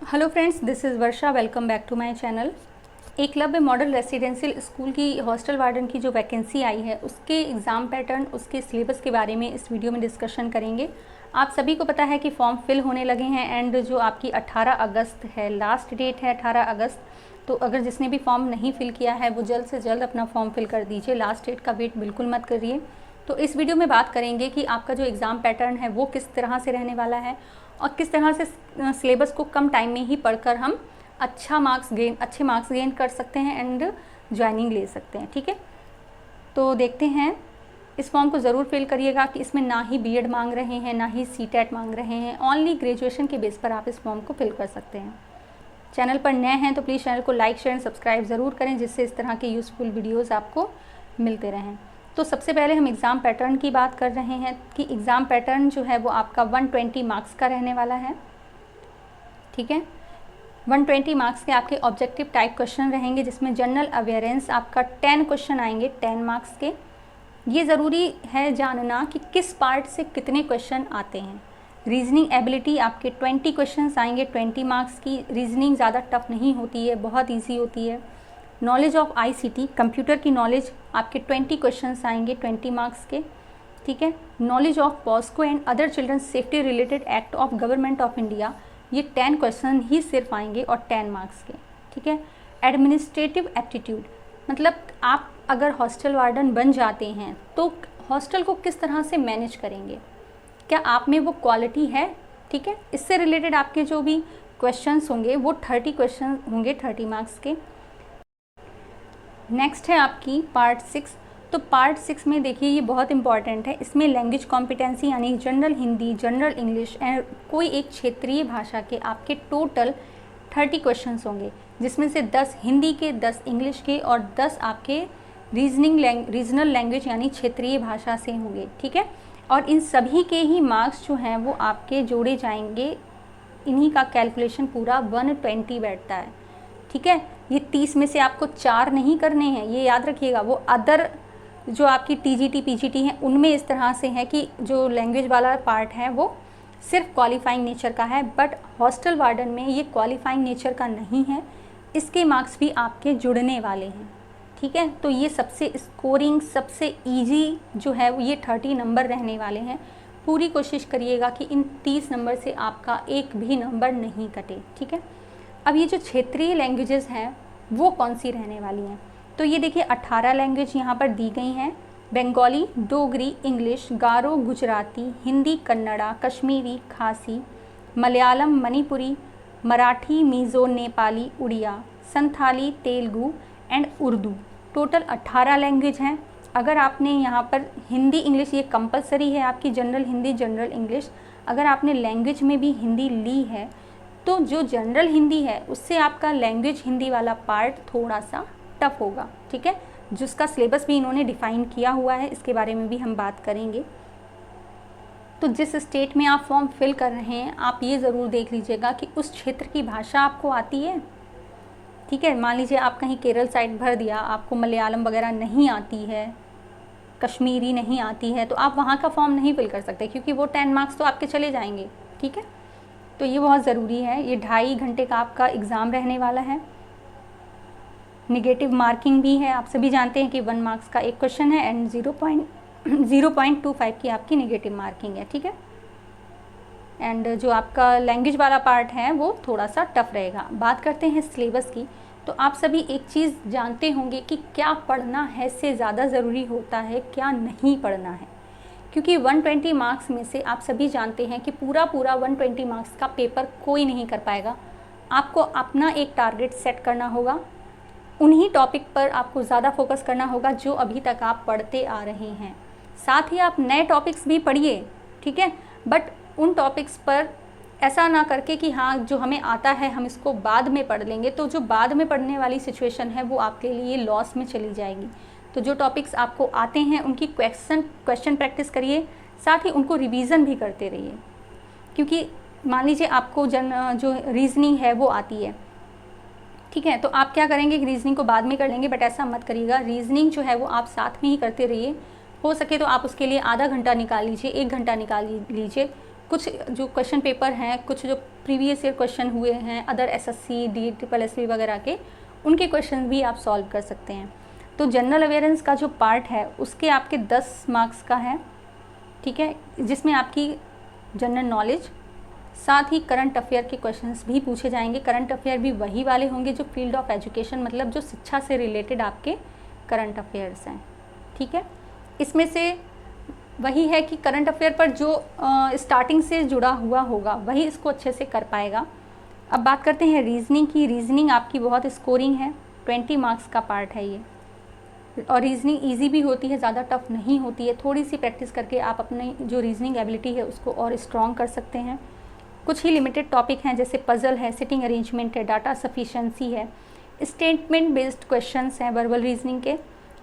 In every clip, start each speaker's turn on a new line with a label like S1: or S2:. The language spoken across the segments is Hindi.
S1: Hello friends, this is Varsha. Welcome back to my channel. Eklavya model residential school की हॉस्टल वार्डन की जो वैकेंसी आई है उसके एग्ज़ाम पैटर्न, उसके सिलेबस के बारे में इस वीडियो में डिस्कशन करेंगे। आप सभी को पता है कि फॉर्म फिल होने लगे हैं एंड जो आपकी 18 अगस्त है, लास्ट डेट है 18 अगस्त। तो अगर जिसने भी फॉर्म नहीं फिल किया है वो जल्द से जल्द अपना फॉर्म फिल कर दीजिए, लास्ट डेट का वेट बिल्कुल मत करिए। तो इस वीडियो में बात करेंगे कि आपका जो एग्ज़ाम पैटर्न है वो किस तरह से रहने वाला है और किस तरह से सिलेबस को कम टाइम में ही पढ़कर हम अच्छे मार्क्स गेन कर सकते हैं एंड ज्वाइनिंग ले सकते हैं। ठीक है, तो देखते हैं। इस फॉर्म को ज़रूर फिल करिएगा कि इसमें ना ही बीएड मांग रहे हैं, ना ही सीटेट मांग रहे हैं। ओनली ग्रेजुएशन के बेस पर आप इस फॉर्म को फिल कर सकते हैं। चैनल पर नए हैं तो प्लीज़ चैनल को लाइक, शेयर एंड सब्सक्राइब ज़रूर करें, जिससे इस तरह के यूज़फुल वीडियोज़ आपको मिलते रहें। तो सबसे पहले हम एग्ज़ाम पैटर्न की बात कर रहे हैं कि एग्ज़ाम पैटर्न जो है वो आपका 120 मार्क्स का रहने वाला है। ठीक है, 120 मार्क्स के आपके ऑब्जेक्टिव टाइप क्वेश्चन रहेंगे, जिसमें जनरल अवेयरेंस आपका 10 क्वेश्चन आएंगे 10 मार्क्स के। ये ज़रूरी है जानना कि किस पार्ट से कितने क्वेश्चन आते हैं। रीजनिंग एबिलिटी आपके 20 क्वेश्चंस आएंगे 20 मार्क्स की। रीजनिंग ज़्यादा टफ नहीं होती है, बहुत ईजी होती है। नॉलेज ऑफ आईसीटी, कंप्यूटर की नॉलेज आपके 20 क्वेश्चंस आएंगे 20 मार्क्स के। ठीक है, knowledge of POCSO and other children safety related act of government of India, ये 10 क्वेश्चन ही सिर्फ आएंगे और 10 मार्क्स के। ठीक है, एडमिनिस्ट्रेटिव एप्टीट्यूड, मतलब आप अगर हॉस्टल वार्डन बन जाते हैं तो हॉस्टल को किस तरह से मैनेज करेंगे, क्या आप में वो क्वालिटी है। ठीक है, इससे रिलेटेड आपके जो भी क्वेश्चंस होंगे वो 30 क्वेश्चन होंगे 30 मार्क्स के। नेक्स्ट है आपकी पार्ट 6। तो पार्ट 6 में देखिए ये बहुत इंपॉर्टेंट है। इसमें लैंग्वेज कॉम्पिटेंसी यानी general Hindi, general English and कोई एक क्षेत्रीय भाषा के आपके टोटल 30 क्वेश्चंस होंगे, जिसमें से 10 हिंदी के, 10 इंग्लिश के और 10 आपके रीजनल लैंग्वेज यानी क्षेत्रीय भाषा से होंगे। ठीक है, और इन सभी के ही मार्क्स जो हैं वो आपके जोड़े जाएंगे। इन्हीं का कैलकुलेशन पूरा 120 बैठता है। ठीक है, ये 30 में से आपको 4 नहीं करने हैं, ये याद रखिएगा। वो अदर जो आपकी टीजीटी पीजीटी हैं उनमें इस तरह से है कि जो लैंग्वेज वाला पार्ट है वो सिर्फ क्वालिफाइंग नेचर का है, बट हॉस्टल वार्डन में ये क्वालिफाइंग नेचर का नहीं है। इसके मार्क्स भी आपके जुड़ने वाले हैं। ठीक है, तो ये सबसे स्कोरिंग, सबसे ईजी जो है वो ये 30 नंबर रहने वाले हैं। पूरी कोशिश करिएगा कि इन 30 नंबर से आपका एक भी नंबर नहीं कटे। ठीक है, अब ये जो क्षेत्रीय लैंग्वेजेस हैं वो कौन सी रहने वाली हैं, तो ये देखिए 18 लैंग्वेज यहाँ पर दी गई हैं। Bengali, Dogri, English, Garo, Gujarati, Hindi, Kannada, Kashmiri, Khasi, Malayalam, Manipuri, Marathi, Mizo, Nepali, Oriya, Santhali, Telugu and Urdu. Total 18 language हैं। अगर आपने यहाँ पर हिंदी इंग्लिश, ये कंपलसरी है आपकी जनरल हिंदी, जनरल इंग्लिश। अगर आपने लैंग्वेज में भी हिंदी ली है तो जो जनरल हिंदी है उससे आपका लैंग्वेज हिंदी वाला पार्ट थोड़ा सा टफ होगा। ठीक है, जिसका सिलेबस भी इन्होंने डिफ़ाइन किया हुआ है, इसके बारे में भी हम बात करेंगे। तो जिस स्टेट में आप फॉर्म फिल कर रहे हैं आप ये ज़रूर देख लीजिएगा कि उस क्षेत्र की भाषा आपको आती है। ठीक है, मान लीजिए आप कहीं केरल साइड भर दिया, आपको मलयालम वगैरह नहीं आती है, कश्मीरी नहीं आती है, तो आप वहाँ का फॉर्म नहीं फिल कर सकते, क्योंकि वो 10 मार्क्स तो आपके चले जाएंगे। ठीक है, तो ये बहुत ज़रूरी है। ये 2.5 घंटे का आपका एग्ज़ाम रहने वाला है। नेगेटिव मार्किंग भी है, आप सभी जानते हैं कि 1 मार्क्स का एक क्वेश्चन है एंड 0.25 की आपकी नेगेटिव मार्किंग है। ठीक है, एंड जो आपका लैंग्वेज वाला पार्ट है वो थोड़ा सा टफ रहेगा। बात करते हैं सिलेबस की, तो आप सभी एक चीज़ जानते होंगे कि क्या पढ़ना है से ज़्यादा ज़रूरी होता है क्या नहीं पढ़ना है, क्योंकि 120 मार्क्स में से आप सभी जानते हैं कि पूरा 120 मार्क्स का पेपर कोई नहीं कर पाएगा। आपको अपना एक टारगेट सेट करना होगा, उन्हीं टॉपिक पर आपको ज़्यादा फोकस करना होगा जो अभी तक आप पढ़ते आ रहे हैं। साथ ही आप नए टॉपिक्स भी पढ़िए। ठीक है, बट उन टॉपिक्स पर ऐसा ना करके कि हाँ जो हमें आता है हम इसको बाद में पढ़ लेंगे, तो जो बाद में पढ़ने वाली सिचुएशन है वो आपके लिए लॉस में चली जाएगी। तो जो टॉपिक्स आपको आते हैं उनकी क्वेश्चन प्रैक्टिस करिए, साथ ही उनको रिवीजन भी करते रहिए। क्योंकि मान लीजिए आपको जो रीजनिंग है वो आती है, ठीक है, तो आप क्या करेंगे कि रीजनिंग को बाद में कर लेंगे, बट ऐसा मत करिएगा। रीजनिंग जो है वो आप साथ में ही करते रहिए। हो सके तो आप उसके लिए आधा घंटा निकाल लीजिए, 1 घंटा निकाल लीजिए। कुछ जो क्वेश्चन पेपर हैं, कुछ जो प्रीवियस ईयर क्वेश्चन हुए हैं अदर एसएससी DSSB वगैरह के, उनके क्वेश्चन भी आप सॉल्व कर सकते हैं। तो जनरल अवेयरेंस का जो पार्ट है उसके आपके 10 मार्क्स का है, ठीक है, जिसमें आपकी जनरल नॉलेज साथ ही करंट अफेयर के क्वेश्चंस भी पूछे जाएंगे। करंट अफेयर भी वही वाले होंगे जो फील्ड ऑफ एजुकेशन, मतलब जो शिक्षा से रिलेटेड आपके करंट अफेयर्स हैं, ठीक है। इसमें से वही है कि करंट अफेयर पर जो स्टार्टिंग से जुड़ा हुआ होगा वही इसको अच्छे से कर पाएगा। अब बात करते हैं रीजनिंग की। रीजनिंग आपकी बहुत स्कोरिंग है, 20 मार्क्स का पार्ट है ये, और रीजनिंग इजी भी होती है, ज़्यादा टफ नहीं होती है। थोड़ी सी प्रैक्टिस करके आप अपनी जो रीजनिंग एबिलिटी है उसको और स्ट्रॉन्ग कर सकते हैं। कुछ ही लिमिटेड टॉपिक हैं जैसे पजल है, सिटिंग अरेंजमेंट है, डाटा सफिशिएंसी है, स्टेटमेंट बेस्ड क्वेश्चंस हैं वर्बल रीजनिंग के,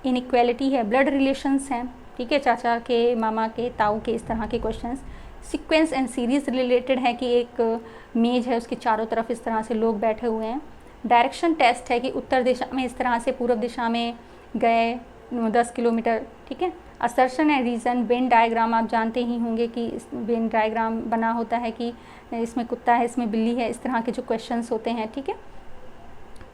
S1: इनइक्वालिटी है, ब्लड रिलेशंस हैं, ठीक है, चाचा के, मामा के, ताऊ के, इस तरह के questions. Sequence and series related है कि एक मेज है उसके चारों तरफ इस तरह से लोग बैठे हुए हैं। डायरेक्शन टेस्ट है कि उत्तर दिशा में इस तरह से पूर्व दिशा में गए 10 किलोमीटर, ठीक है। Assertion and reason, Venn diagram आप जानते ही होंगे कि वेन डायग्राम बना होता है कि इसमें कुत्ता है, इसमें बिल्ली है, इस तरह के जो क्वेश्चंस होते हैं, ठीक है।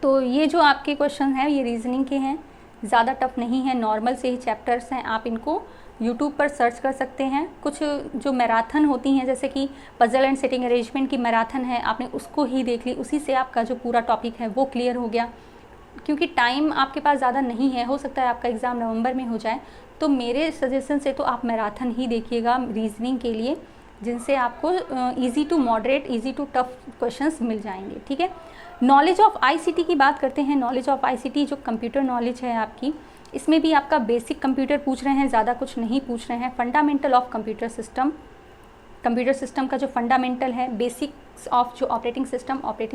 S1: तो ये जो आपके क्वेश्चन हैं ये रीजनिंग के हैं, ज़्यादा टफ नहीं है, नॉर्मल से ही चैप्टर्स हैं। आप इनको यूट्यूब पर सर्च कर सकते हैं। कुछ जो मैराथन होती हैं जैसे कि पजल एंड सिटिंग अरेंजमेंट की मैराथन है, आपने उसको ही देख ली, उसी से आपका जो पूरा टॉपिक है वो क्लियर हो गया। क्योंकि टाइम आपके पास ज़्यादा नहीं है, हो सकता है आपका एग्ज़ाम नवंबर में हो जाए, तो मेरे सजेशन से तो आप मैराथन ही देखिएगा रीजनिंग के लिए, जिनसे आपको easy to moderate, easy to tough questions मिल जाएंगे, ठीक है। नॉलेज ऑफ आईसीटी की बात करते हैं। नॉलेज ऑफ आईसीटी जो कंप्यूटर नॉलेज है आपकी, इसमें भी आपका बेसिक कंप्यूटर पूछ रहे हैं, ज़्यादा कुछ नहीं पूछ रहे हैं। Fundamental of computer system, computer system का जो फंडामेंटल है, बेसिक्स ऑफ जो ऑपरेटिंग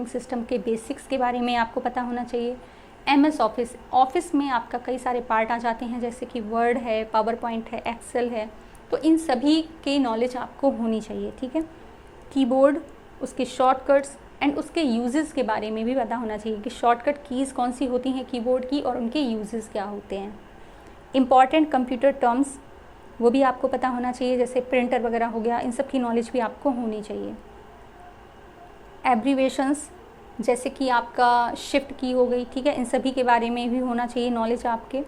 S1: सिस्टम के बेसिक्स के बारे में आपको पता होना चाहिए। MS ऑफिस में आपका कई सारे पार्ट आ जाते हैं जैसे कि वर्ड है, पावर पॉइंट है, एक्सेल है, तो इन सभी की नॉलेज आपको होनी चाहिए, ठीक है। कीबोर्ड, उसके शॉर्टकट्स एंड उसके यूजेस के बारे में भी पता होना चाहिए कि शॉर्टकट कीज़ कौन सी होती हैं कीबोर्ड की और उनके यूजेस क्या होते हैं। इम्पॉर्टेंट कंप्यूटर टर्म्स वो भी आपको पता होना चाहिए, जैसे प्रिंटर वगैरह हो गया, इन सब की नॉलेज भी आपको होनी चाहिए। एब्रीवेशंस जैसे कि आपका शिफ्ट की हो गई, ठीक है, इन सभी के बारे में भी होना चाहिए नॉलेज आपके।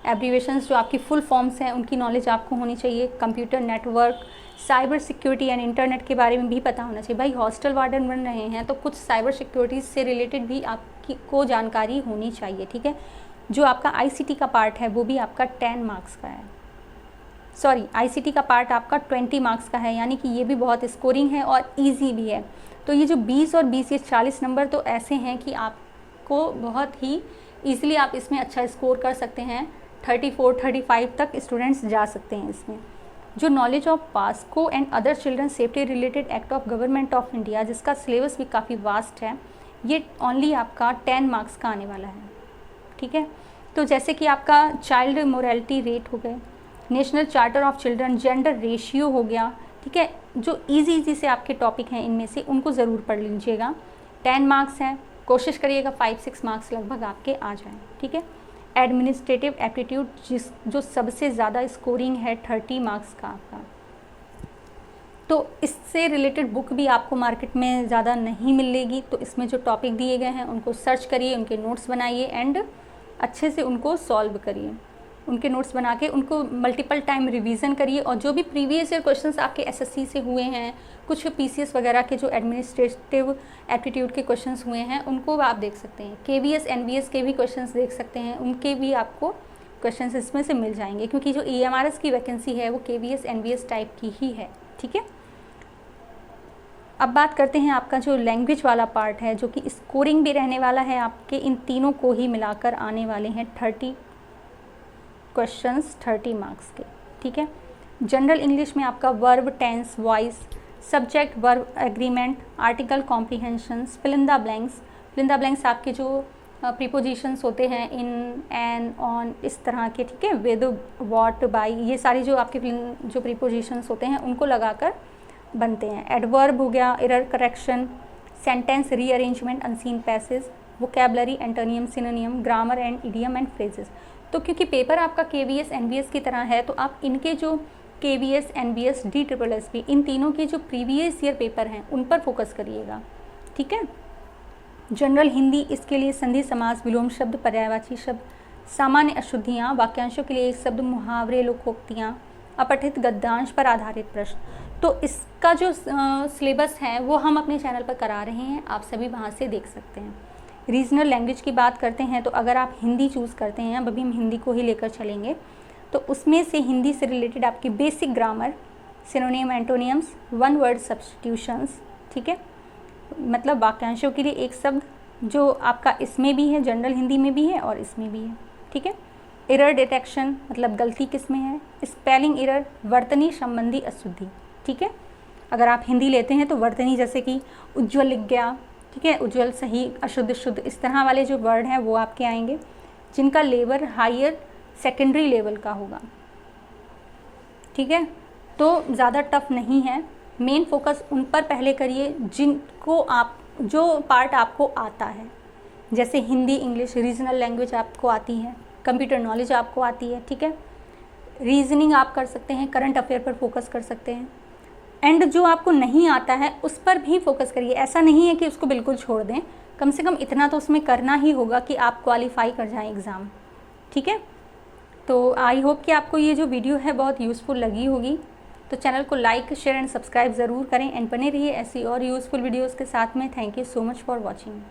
S1: एब्रीवेशंस जो आपकी फुल फॉर्म्स हैं उनकी नॉलेज आपको होनी चाहिए। Computer network, cyber security and internet के बारे में भी पता होना चाहिए। भाई हॉस्टल वार्डन बन रहे हैं तो कुछ साइबर सिक्योरिटी से रिलेटेड भी आपकी को जानकारी होनी चाहिए, ठीक है। जो आपका आईसीटी का पार्ट है वो भी आपका 10 मार्क्स का है, सॉरी आईसीटी का पार्ट आपका 20 मार्क्स का है, यानी कि ये भी बहुत स्कोरिंग है और ईजी भी है। तो ये जो 20 और 20 ये 40 नंबर तो ऐसे हैं कि आपको बहुत ही ईजिली आप इसमें अच्छा स्कोर कर सकते हैं। 34-35 तक स्टूडेंट्स जा सकते हैं इसमें। जो knowledge of POCSO and other children safety related act of government of India, जिसका सिलेबस भी काफ़ी वास्ट है, ये ओनली आपका 10 मार्क्स का आने वाला है, ठीक है। तो जैसे कि आपका चाइल्ड मोरालिटी रेट हो गए, national charter of children, gender ratio हो गया, ठीक है। जो इजी से आपके टॉपिक हैं इनमें से उनको ज़रूर पढ़ लीजिएगा। 10 मार्क्स हैं, कोशिश करिएगा 5-6 मार्क्स लगभग आपके आ जाएं, ठीक है। एडमिनिस्ट्रेटिव एप्टीट्यूड जो सबसे ज़्यादा स्कोरिंग है 30 मार्क्स का आपका, तो इससे रिलेटेड बुक भी आपको मार्केट में ज़्यादा नहीं मिलेगी। तो इसमें जो टॉपिक दिए गए हैं उनको सर्च करिए, उनके नोट्स बनाइए एंड अच्छे से उनको सॉल्व करिए। उनके नोट्स बना के उनको मल्टीपल टाइम रिवीजन करिए, और जो भी प्रीवियस ईयर क्वेश्चंस आपके एसएससी से हुए हैं, कुछ पीसीएस वगैरह के जो एडमिनिस्ट्रेटिव एप्टीट्यूड के क्वेश्चंस हुए हैं उनको आप देख सकते हैं। केवीएस एनवीएस के भी क्वेश्चंस देख सकते हैं, उनके भी आपको क्वेश्चंस इसमें से मिल जाएंगे, क्योंकि जो EMRS की वैकेंसी है वो केवीएस एनवीएस टाइप की ही है, ठीक है। अब बात करते हैं आपका जो लैंग्वेज वाला पार्ट है, जो कि स्कोरिंग भी रहने वाला है आपके, इन तीनों को ही मिलाकर आने वाले हैं 30 क्वेश्चंस 30 मार्क्स के, ठीक है। जनरल इंग्लिश में आपका verb, tense, voice, subject, verb, agreement, article, comprehensions, fill in the blanks. Fill in the blanks आपके जो प्रीपोजिशंस होते हैं, इन, एन, ऑन, इस तरह के, ठीक है, विद, व्हाट, बाय, ये सारी जो आपके जो प्रीपोजिशंस होते हैं उनको लगाकर बनते हैं। एडवर्ब हो गया, error correction, sentence rearrangement, unseen passage, vocabulary, antonym, सिनोनियम, grammar and idiom and phrases. तो क्योंकि पेपर आपका केवीएस एनवीएस की तरह है, तो आप इनके जो KVS, NBS, DSSS, इन तीनों के जो प्रीवियस ईयर पेपर हैं उन पर फोकस करिएगा, ठीक है। जनरल हिंदी, इसके लिए संधि समास, विलोम शब्द, पर्यायवाची शब्द, सामान्य अशुद्धियाँ, वाक्यांशों के लिए एक शब्द, मुहावरे, लोकोक्तियाँ, अपठित गद्यांश पर आधारित प्रश्न। तो इसका जो सिलेबस है वो हम अपने चैनल पर करा रहे हैं, आप सभी वहाँ से देख सकते हैं। रीजनल लैंग्वेज की बात करते हैं तो अगर आप हिंदी चूज़ करते हैं, अब अभी हम हिंदी को ही लेकर चलेंगे, तो उसमें से हिंदी से रिलेटेड आपकी basic grammar, synonym, एंटोनियम्स, one word substitutions, ठीक है, मतलब वाक्यांशों के लिए एक शब्द जो आपका इसमें भी है, जनरल हिंदी में भी है और इसमें भी है, ठीक है। एरर डिटेक्शन, मतलब गलती किस में है, स्पेलिंग एरर, वर्तनी संबंधी अशुद्धि, ठीक है। अगर आप हिंदी लेते हैं तो वर्तनी जैसे कि उज्ज्वल लिख गया, ठीक है, उज्ज्वल सही, अशुद्ध शुद्ध, इस तरह वाले जो वर्ड हैं वो आपके आएंगे, जिनका लेवल हायर सेकेंडरी लेवल का होगा, ठीक है। तो ज़्यादा टफ नहीं है, मेन फोकस उन पर पहले करिए जिनको आप, जो पार्ट आपको आता है, जैसे हिंदी, इंग्लिश, रीजनल लैंग्वेज आपको आती है, कंप्यूटर नॉलेज आपको आती है, ठीक है, रीजनिंग आप कर सकते हैं, करंट अफेयर पर फोकस कर सकते हैं, एंड जो आपको नहीं आता है उस पर भी फोकस करिए। ऐसा नहीं है कि उसको बिल्कुल छोड़ दें, कम से कम इतना तो उसमें करना ही होगा कि आप क्वालिफाई कर जाएं एग्ज़ाम, ठीक है। तो आई होप कि आपको ये जो वीडियो है बहुत यूज़फुल लगी होगी, तो चैनल को लाइक, शेयर एंड सब्सक्राइब ज़रूर करें, एंड बने रहिए ऐसी और यूज़फुल वीडियोज़ के साथ में। Thank you so much for watching.